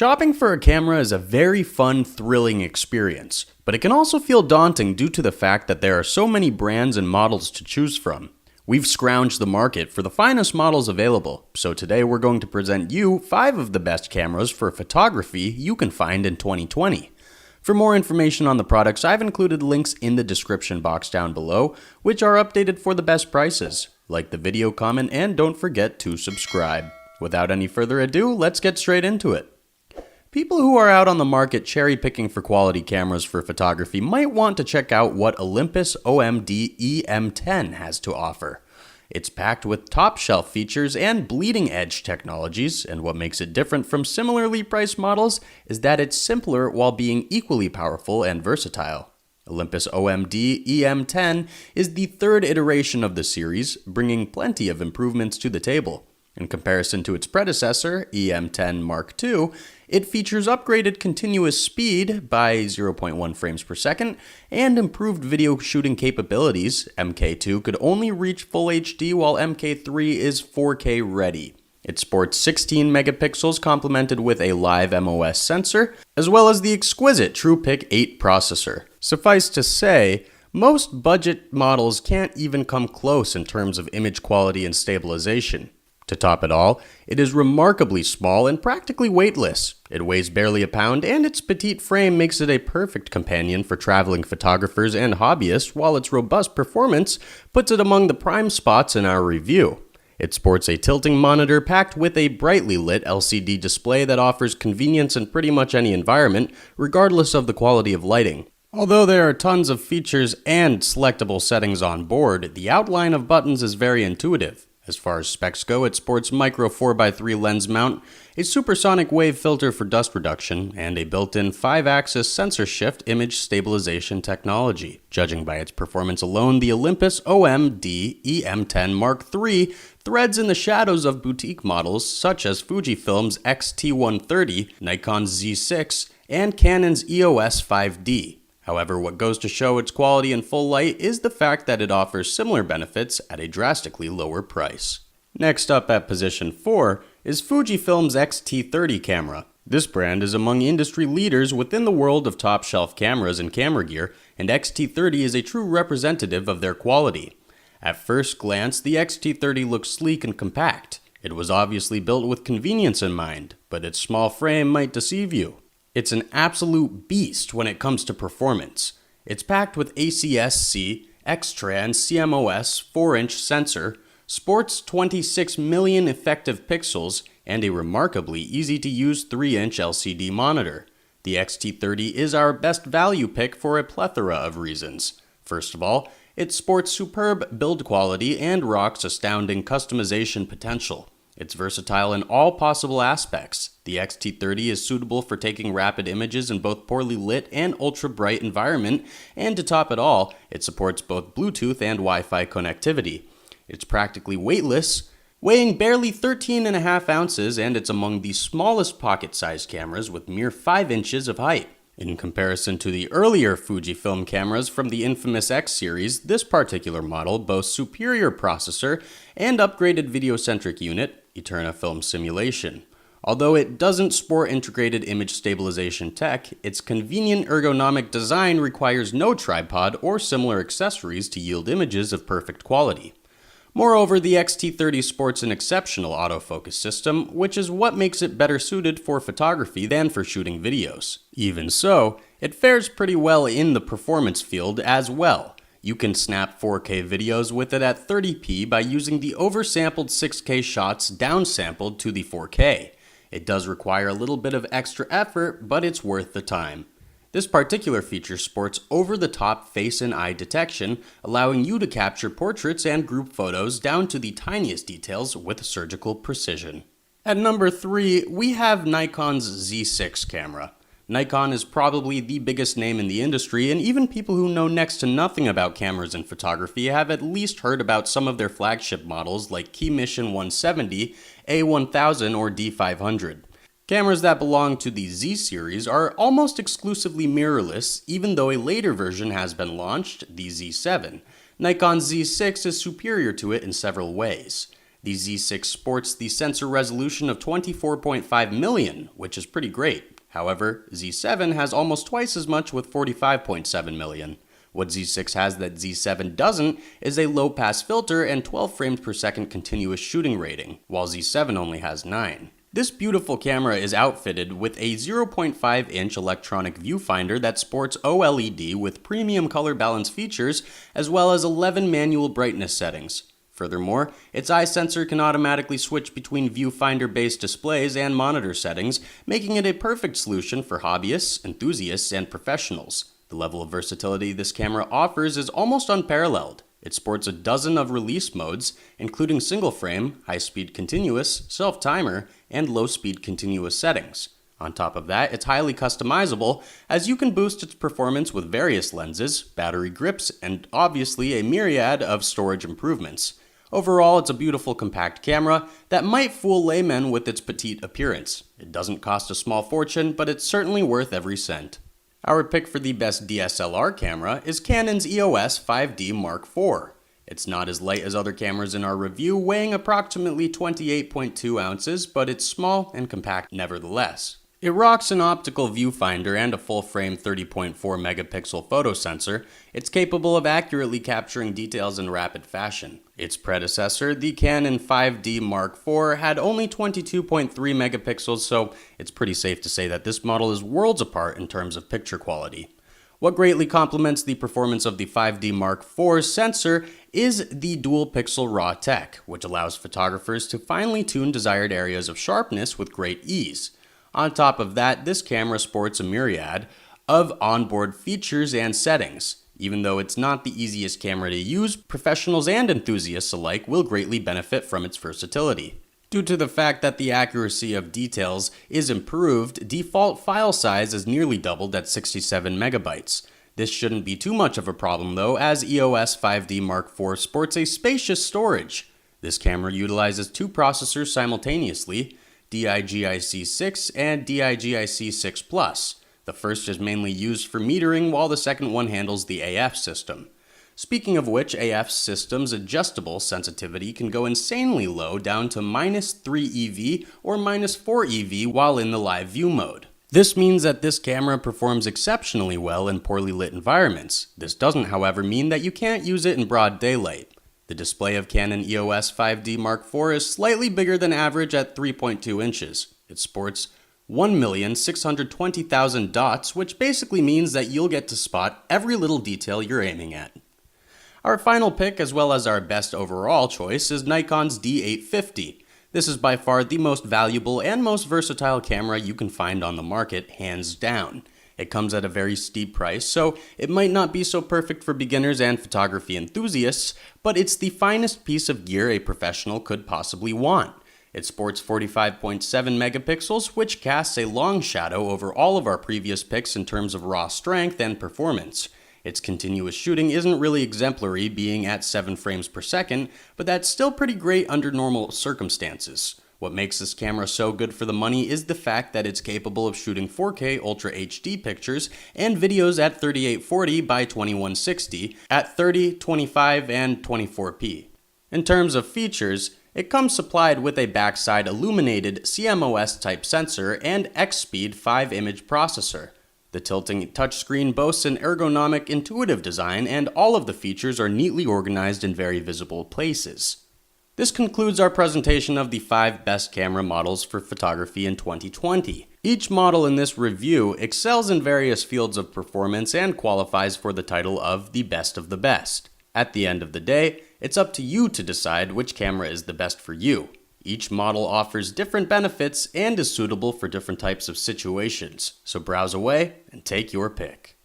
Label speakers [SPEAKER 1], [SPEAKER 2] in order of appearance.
[SPEAKER 1] Shopping for a camera is a very fun, thrilling experience, but it can also feel daunting due to the fact that there are so many brands and models to choose from. We've scrounged the market for the finest models available, so today we're going to present you 5 of the best cameras for photography you can find in 2020. For more information on the products, I've included links in the description box down below, which are updated for the best prices. Like the video, comment, and don't forget to subscribe. Without any further ado, let's get straight into it. People who are out on the market cherry-picking for quality cameras for photography might want to check out what Olympus OMD EM10 has to offer. It's packed with top-shelf features and bleeding-edge technologies, and what makes it different from similarly priced models is that it's simpler while being equally powerful and versatile. Olympus OMD EM10 is the third iteration of the series, bringing plenty of improvements to the table. In comparison to its predecessor, EM10 Mark II, it features upgraded continuous speed by 0.1 frames per second and improved video shooting capabilities. MK2 could only reach Full HD while MK3 is 4K ready. It sports 16 megapixels complemented with a live MOS sensor, as well as the exquisite TruePic 8 processor. Suffice to say, most budget models can't even come close in terms of image quality and stabilization. To top it all, it is remarkably small and practically weightless. It weighs barely a pound, and its petite frame makes it a perfect companion for traveling photographers and hobbyists, while its robust performance puts it among the prime spots in our review. It sports a tilting monitor packed with a brightly lit LCD display that offers convenience in pretty much any environment, regardless of the quality of lighting. Although there are tons of features and selectable settings on board, the outline of buttons is very intuitive. As far as specs go, it sports micro 4x3 lens mount, a supersonic wave filter for dust reduction, and a built-in 5-axis sensor shift image stabilization technology. Judging by its performance alone, the Olympus OMD EM10 Mark III threads in the shadows of boutique models such as Fujifilm's X-T130, Nikon's Z6, and Canon's EOS 5D. However, what goes to show its quality in full light is the fact that it offers similar benefits at a drastically lower price. Next up at position 4 is Fujifilm's X-T30 camera. This brand is among industry leaders within the world of top-shelf cameras and camera gear, and X-T30 is a true representative of their quality. At first glance, the X-T30 looks sleek and compact. It was obviously built with convenience in mind, but its small frame might deceive you. It's an absolute beast when it comes to performance. It's packed with ACS-C, X-Trans CMOS 4-inch sensor, sports 26 million effective pixels, and a remarkably easy-to-use 3-inch LCD monitor. The X-T30 is our best value pick for a plethora of reasons. First of all, it sports superb build quality and rocks astounding customization potential. It's versatile in all possible aspects. The X-T30 is suitable for taking rapid images in both poorly lit and ultra-bright environment, and to top it all, it supports both Bluetooth and Wi-Fi connectivity. It's practically weightless, weighing barely 13.5 ounces, and it's among the smallest pocket-sized cameras with mere 5 inches of height. In comparison to the earlier Fujifilm cameras from the infamous X series, this particular model boasts superior processor and upgraded video-centric unit, Eterna Film Simulation. Although it doesn't sport integrated image stabilization tech, its convenient ergonomic design requires no tripod or similar accessories to yield images of perfect quality. Moreover, the X-T30 sports an exceptional autofocus system, which is what makes it better suited for photography than for shooting videos. Even so, it fares pretty well in the performance field as well. You can snap 4K videos with it at 30p by using the oversampled 6K shots downsampled to the 4K. It does require a little bit of extra effort, but it's worth the time. This particular feature sports over-the-top face and eye detection, allowing you to capture portraits and group photos down to the tiniest details with surgical precision. At number 3, we have Nikon's Z6 camera. Nikon is probably the biggest name in the industry, and even people who know next to nothing about cameras and photography have at least heard about some of their flagship models like Key Mission 170, A1000, or D500. Cameras that belong to the Z series are almost exclusively mirrorless, even though a later version has been launched, the Z7. Nikon's Z6 is superior to it in several ways. The Z6 sports the sensor resolution of 24.5 million, which is pretty great. However, Z7 has almost twice as much with 45.7 million. What Z6 has that Z7 doesn't is a low-pass filter and 12 frames per second continuous shooting rating, while Z7 only has 9. This beautiful camera is outfitted with a 0.5-inch electronic viewfinder that sports OLED with premium color balance features, as well as 11 manual brightness settings. Furthermore, its eye sensor can automatically switch between viewfinder-based displays and monitor settings, making it a perfect solution for hobbyists, enthusiasts, and professionals. The level of versatility this camera offers is almost unparalleled. It sports a dozen of release modes, including single frame, high-speed continuous, self-timer, and low-speed continuous settings. On top of that, it's highly customizable, as you can boost its performance with various lenses, battery grips, and obviously a myriad of storage improvements. Overall, it's a beautiful compact camera that might fool laymen with its petite appearance. It doesn't cost a small fortune, but it's certainly worth every cent. Our pick for the best DSLR camera is Canon's EOS 5D Mark IV. It's not as light as other cameras in our review, weighing approximately 28.2 ounces, but it's small and compact nevertheless. It rocks an optical viewfinder and a full-frame 30.4 megapixel photo sensor. It's capable of accurately capturing details in rapid fashion. Its predecessor, the Canon 5D Mark IV, had only 22.3 megapixels, so it's pretty safe to say that this model is worlds apart in terms of picture quality. What greatly complements the performance of the 5D Mark IV's sensor is the dual-pixel RAW tech, which allows photographers to finely tune desired areas of sharpness with great ease. On top of that, this camera sports a myriad of onboard features and settings. Even though it's not the easiest camera to use, professionals and enthusiasts alike will greatly benefit from its versatility. Due to the fact that the accuracy of details is improved, default file size is nearly doubled at 67 megabytes. This shouldn't be too much of a problem though, as EOS 5D Mark IV sports a spacious storage. This camera utilizes two processors simultaneously, DIGIC6 and DIGIC6 Plus. The first is mainly used for metering, while the second one handles the AF system. Speaking of which, AF system's adjustable sensitivity can go insanely low, down to -3 EV or -4 EV while in the live view mode. This means that this camera performs exceptionally well in poorly lit environments. This doesn't, however, mean that you can't use it in broad daylight. The display of Canon EOS 5D Mark IV is slightly bigger than average at 3.2 inches. It sports 1,620,000 dots, which basically means that you'll get to spot every little detail you're aiming at. Our final pick, as well as our best overall choice, is Nikon's D850. This is by far the most valuable and most versatile camera you can find on the market, hands down. It comes at a very steep price, so it might not be so perfect for beginners and photography enthusiasts, but it's the finest piece of gear a professional could possibly want. It sports 45.7 megapixels, which casts a long shadow over all of our previous picks in terms of raw strength and performance. Its continuous shooting isn't really exemplary, being at 7 frames per second, but that's still pretty great under normal circumstances. What makes this camera so good for the money is the fact that it's capable of shooting 4K Ultra HD pictures and videos at 3840 by 2160 at 30, 25, and 24p. In terms of features, it comes supplied with a backside illuminated CMOS type sensor and X-Speed 5-image processor. The tilting touchscreen boasts an ergonomic, intuitive design, and all of the features are neatly organized in very visible places. This concludes our presentation of the 5 best camera models for photography in 2020. Each model in this review excels in various fields of performance and qualifies for the title of the best of the best. At the end of the day, it's up to you to decide which camera is the best for you. Each model offers different benefits and is suitable for different types of situations, so browse away and take your pick.